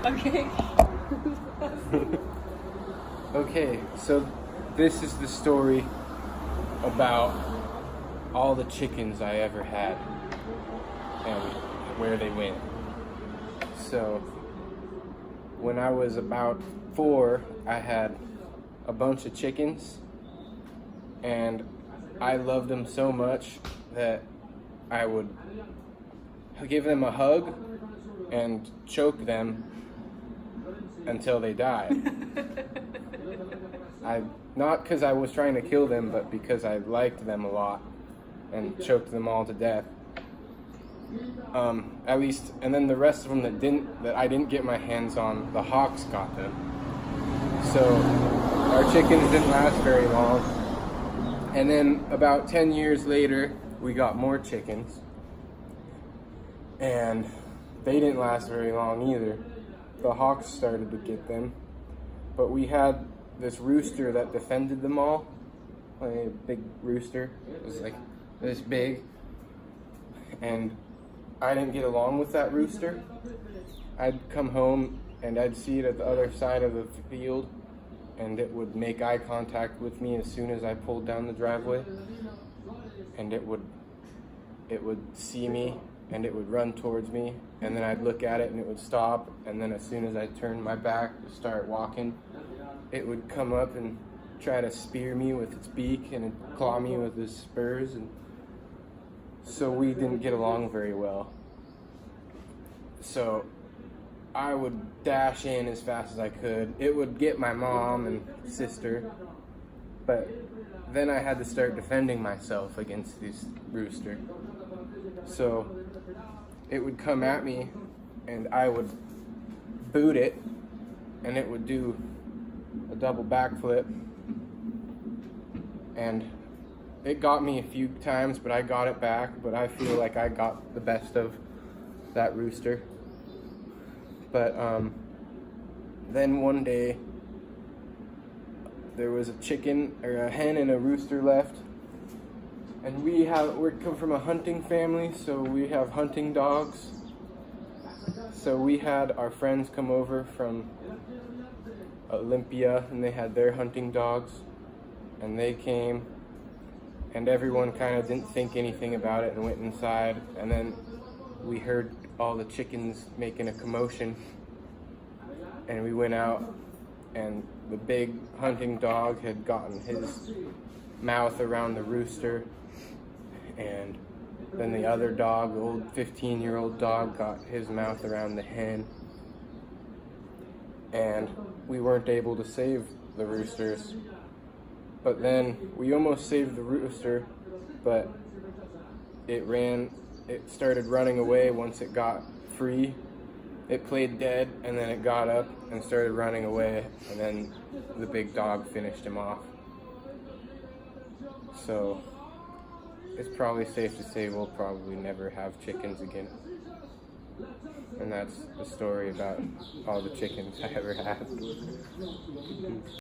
Okay. Okay, so this is the story about all the chickens I ever had and where they went. So, when I was about 4, I had a bunch of chickens, and I loved them so much that I would give them a hug and choke them until they died. Not because I was trying to kill them, but because I liked them a lot and choked them all to death. At least, and then the rest of them that I didn't get my hands on, the hawks got them. So our chickens didn't last very long. And then about 10 years later, we got more chickens. And they didn't last very long either. The hawks started to get them. But we had this rooster that defended them all. Like a big rooster. It was like this big. And I didn't get along with that rooster. I'd come home and I'd see it at the other side of the field, and it would make eye contact with me as soon as I pulled down the driveway. And it would see me and it would run towards me, and then I'd look at it and it would stop, and then as soon as I turned my back to start walking, it would come up and try to spear me with its beak and it'd claw me with its spurs, and so we didn't get along very well. So I would dash in as fast as I could. It would get my mom and sister, but then I had to start defending myself against this rooster. So it would come at me and I would boot it and it would do a double backflip, and it got me a few times, but I got it back. But I feel like I got the best of that rooster. But then one day there was a chicken or a hen and a rooster left, and we come from a hunting family, so we have hunting dogs. So we had our friends come over from Olympia, and they had their hunting dogs, and they came, and everyone kind of didn't think anything about it and went inside, and then we heard all the chickens making a commotion, and we went out, and the big hunting dog had gotten his mouth around the rooster, and then the other dog, the old 15-year-old dog, got his mouth around the hen, and we weren't able to save the roosters. But then we almost saved the rooster, but it started running away once it got free. It played dead, and then it got up and started running away, and then the big dog finished him off. So it's probably safe to say we'll probably never have chickens again. And that's the story about all the chickens I ever had.